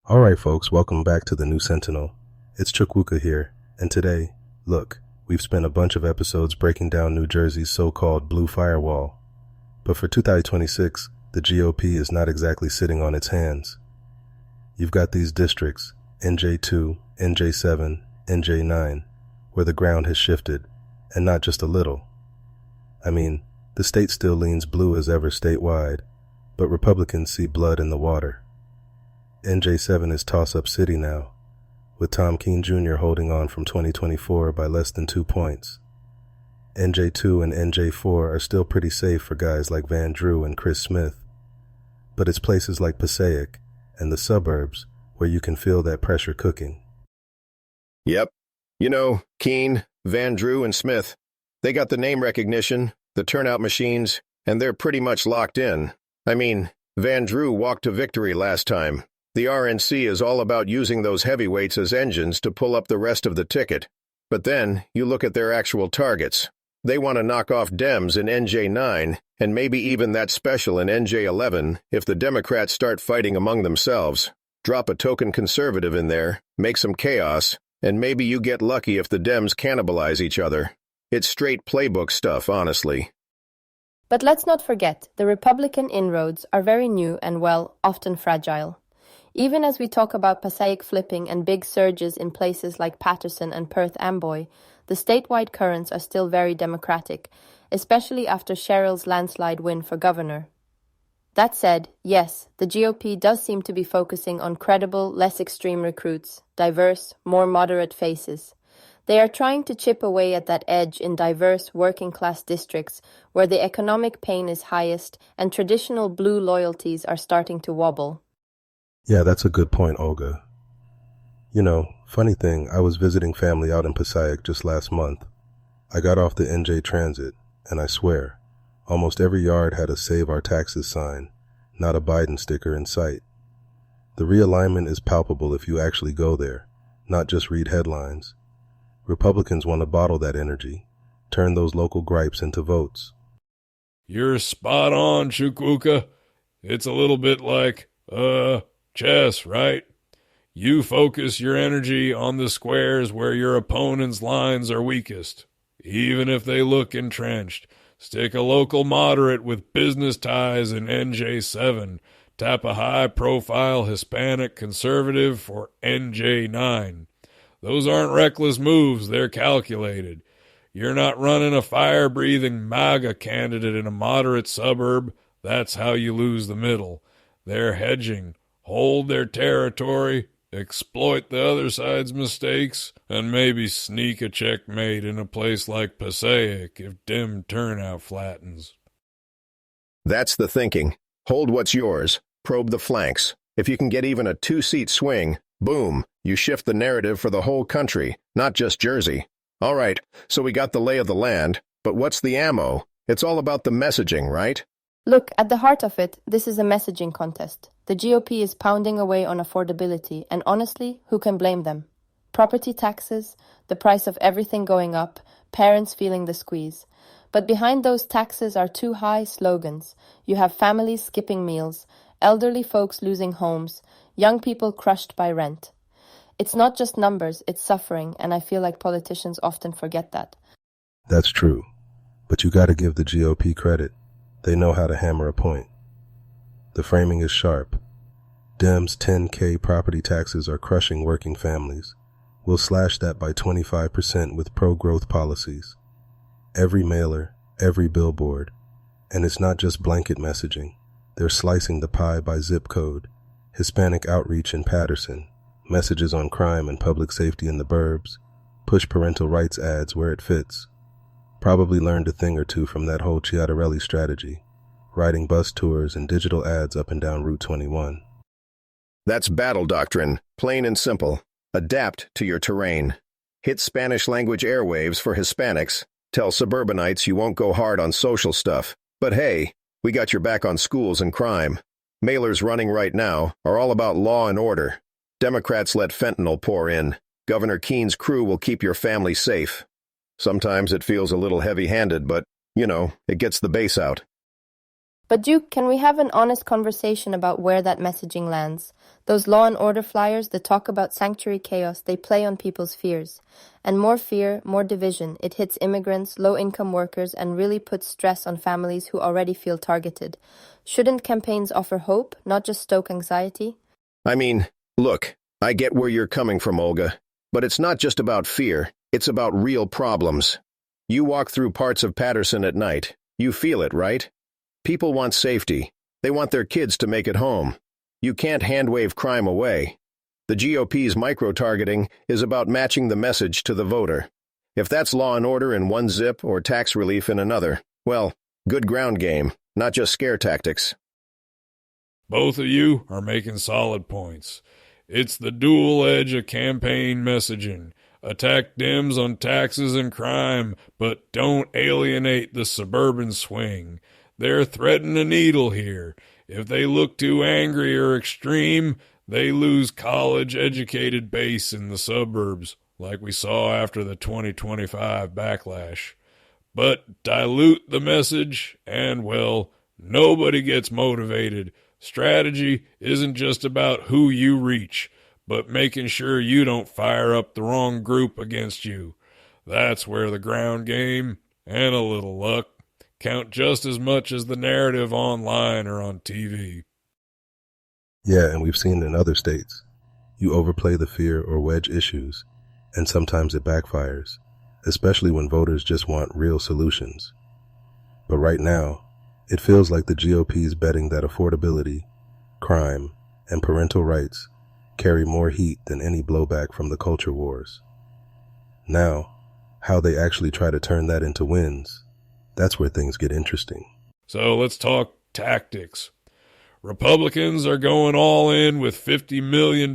Alright folks, welcome back to the New Sentinel. It's Chukwuka here, and today, look, we've spent a bunch of episodes breaking down New Jersey's so-called blue firewall. But for 2026, the GOP is not exactly sitting on its hands. You've got these districts, NJ2, NJ7, NJ9, where the ground has shifted, and not just a little. I mean, the state still leans blue as ever statewide, but Republicans see blood in the water. NJ7 is toss-up city now, with Tom Keene Jr. holding on from 2024 by less than 2 points. NJ2 and NJ4 are still pretty safe for guys like Van Drew and Chris Smith, but it's places like Passaic and the suburbs where you can feel that pressure cooking. Yep. You know, Keene, Van Drew, and Smith, they got the name recognition, the turnout machines, and they're pretty much locked in. I mean, Van Drew walked to victory last time. The RNC is all about using those heavyweights as engines to pull up the rest of the ticket. But then, you look at their actual targets. They want to knock off Dems in NJ9, and maybe even that special in NJ11 if the Democrats start fighting among themselves. Drop a token conservative in there, make some chaos, and maybe you get lucky if the Dems cannibalize each other. It's straight playbook stuff, honestly. But let's not forget, the Republican inroads are very new and, well, often fragile. Even as we talk about Passaic flipping and big surges in places like Patterson and Perth Amboy, the statewide currents are still very Democratic, especially after Cheryl's landslide win for governor. That said, yes, the GOP does seem to be focusing on credible, less extreme recruits, diverse, more moderate faces. They are trying to chip away at that edge in diverse working-class districts where the economic pain is highest and traditional blue loyalties are starting to wobble. Yeah, that's a good point, Olga. You know, funny thing, I was visiting family out in Passaic just last month. I got off the NJ Transit, and I swear, almost every yard had a Save Our Taxes sign, not a Biden sticker in sight. The realignment is palpable if you actually go there, not just read headlines. Republicans want to bottle that energy, turn those local gripes into votes. You're spot on, Chukwuka. It's a little bit like, chess, right? You focus your energy on the squares where your opponent's lines are weakest, even if they look entrenched. Stick a local moderate with business ties in NJ7. Tap a high-profile Hispanic conservative for NJ9. Those aren't reckless moves, they're calculated. You're not running a fire-breathing MAGA candidate in a moderate suburb. That's how you lose the middle. They're hedging. Hold their territory, exploit the other side's mistakes, and maybe sneak a checkmate in a place like Passaic if dim turnout flattens. That's the thinking. Hold what's yours. Probe the flanks. If you can get even a 2-seat swing, boom, you shift the narrative for the whole country, not just Jersey. All right, so we got the lay of the land, but what's the ammo? It's all about the messaging, right? Look, at the heart of it, this is a messaging contest. The GOP is pounding away on affordability, and honestly, who can blame them? Property taxes, the price of everything going up, parents feeling the squeeze. But behind those taxes are two high slogans. You have families skipping meals, elderly folks losing homes, young people crushed by rent. It's not just numbers, it's suffering, and I feel like politicians often forget that. That's true, but you gotta give the GOP credit. They know how to hammer a point. The framing is sharp. Dems' 10K property taxes are crushing working families. We'll slash that by 25% with pro-growth policies. Every mailer, every billboard. And it's not just blanket messaging. They're slicing the pie by zip code. Hispanic outreach in Patterson. Messages on crime and public safety in the burbs. Push parental rights ads where it fits. Probably learned a thing or two from that whole Chiatarelli strategy, riding bus tours and digital ads up and down Route 21. That's battle doctrine, plain and simple. Adapt to your terrain. Hit Spanish-language airwaves for Hispanics. Tell suburbanites you won't go hard on social stuff. But hey, we got your back on schools and crime. Mailers running right now are all about law and order. Democrats let fentanyl pour in. Governor Keene's crew will keep your family safe. Sometimes it feels a little heavy-handed, but, you know, it gets the base out. But Duke, can we have an honest conversation about where that messaging lands? Those law and order flyers that talk about sanctuary chaos, they play on people's fears. And more fear, more division. It hits immigrants, low-income workers, and really puts stress on families who already feel targeted. Shouldn't campaigns offer hope, not just stoke anxiety? I mean, look, I get where you're coming from, Olga, but it's not just about fear, it's about real problems. You walk through parts of Patterson at night. You feel it, right? People want safety. They want their kids to make it home. You can't hand-wave crime away. The GOP's micro-targeting is about matching the message to the voter. If that's law and order in one zip or tax relief in another, well, good ground game, not just scare tactics. Both of you are making solid points. It's the dual edge of campaign messaging. Attack Dems on taxes and crime, but don't alienate the suburban swing. They're threading a needle here. If they look too angry or extreme, they lose college-educated base in the suburbs, like we saw after the 2025 backlash. But dilute the message, and, well, nobody gets motivated. Strategy isn't just about who you reach, but making sure you don't fire up the wrong group against you. That's where the ground game, and a little luck, count just as much as the narrative online or on TV. Yeah, and we've seen in other states. You overplay the fear or wedge issues, and sometimes it backfires, especially when voters just want real solutions. But right now, it feels like the GOP's betting that affordability, crime, and parental rights carry more heat than any blowback from the culture wars. Now, how they actually try to turn that into wins, that's where things get interesting. So let's talk tactics. Republicans are going all in with $50 million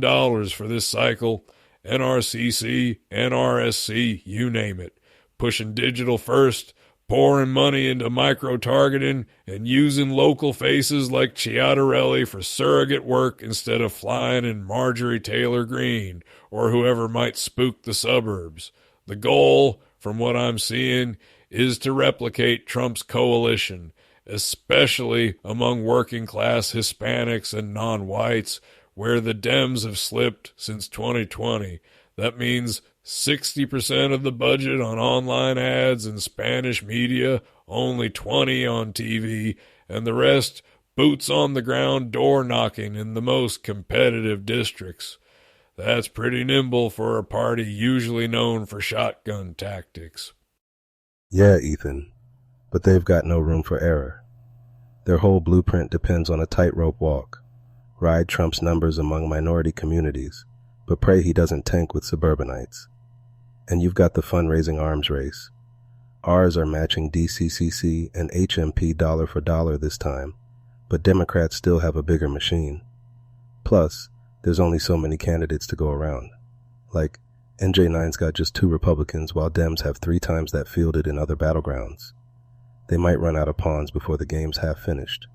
for this cycle. NRCC, NRSC, you name it. Pushing digital first, pouring money into micro-targeting, and using local faces like Chiatarelli for surrogate work instead of flying in Marjorie Taylor Greene or whoever might spook the suburbs. The goal, from what I'm seeing, is to replicate Trump's coalition, especially among working-class Hispanics and non-whites, where the Dems have slipped since 2020. That means 60% of the budget on online ads and Spanish media, only 20% on TV, and the rest boots on the ground door knocking in the most competitive districts. That's pretty nimble for a party usually known for shotgun tactics. Yeah, Ethan, but they've got no room for error. Their whole blueprint depends on a tightrope walk. Ride Trump's numbers among minority communities, but pray he doesn't tank with suburbanites. And you've got the fundraising arms race. Ours are matching DCCC and HMP dollar for dollar this time, but Democrats still have a bigger machine. Plus, there's only so many candidates to go around. Like, NJ9's got just 2 Republicans while Dems have 3 times that fielded in other battlegrounds. They might run out of pawns before the game's half finished.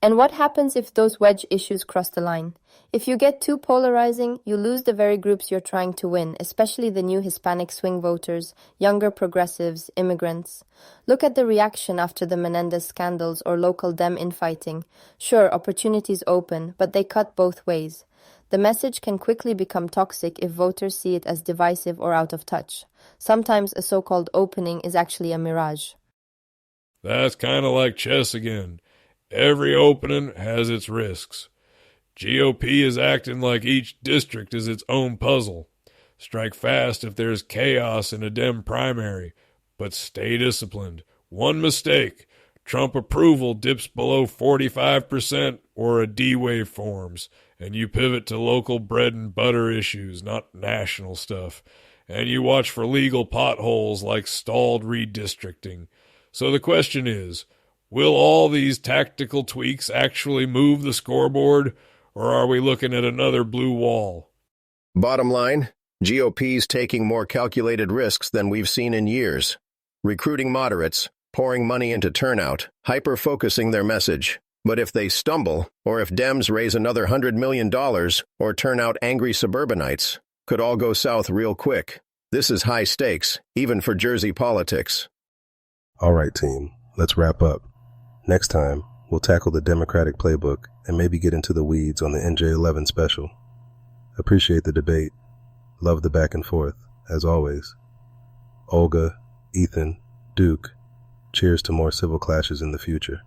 And what happens if those wedge issues cross the line? If you get too polarizing, you lose the very groups you're trying to win, especially the new Hispanic swing voters, younger progressives, immigrants. Look at the reaction after the Menendez scandals or local Dem infighting. Sure, opportunities open, but they cut both ways. The message can quickly become toxic if voters see it as divisive or out of touch. Sometimes a so-called opening is actually a mirage. That's kind of like chess again. Every opening has its risks. GOP is acting like each district is its own puzzle. Strike fast if there's chaos in a Dem primary, but stay disciplined. One mistake, Trump approval dips below 45% or a D-wave forms, and you pivot to local bread and butter issues, not national stuff. And you watch for legal potholes like stalled redistricting. So the question is, will all these tactical tweaks actually move the scoreboard, or are we looking at another blue wall? Bottom line, GOP's taking more calculated risks than we've seen in years. Recruiting moderates, pouring money into turnout, hyper-focusing their message. But if they stumble, or if Dems raise another $100 million, or turn out angry suburbanites, could all go south real quick. This is high stakes, even for Jersey politics. All right, team, let's wrap up. Next time, we'll tackle the Democratic Playbook and maybe get into the weeds on the NJ11 special. Appreciate the debate. Love the back and forth, as always. Olga, Ethan, Duke, cheers to more civil clashes in the future.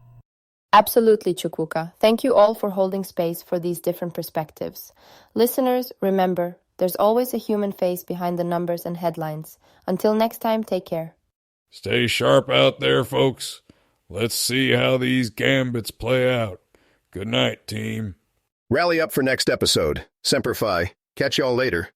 Absolutely, Chukwuka. Thank you all for holding space for these different perspectives. Listeners, remember, there's always a human face behind the numbers and headlines. Until next time, take care. Stay sharp out there, folks. Let's see how these gambits play out. Good night, team. Rally up for next episode. Semper Fi. Catch y'all later.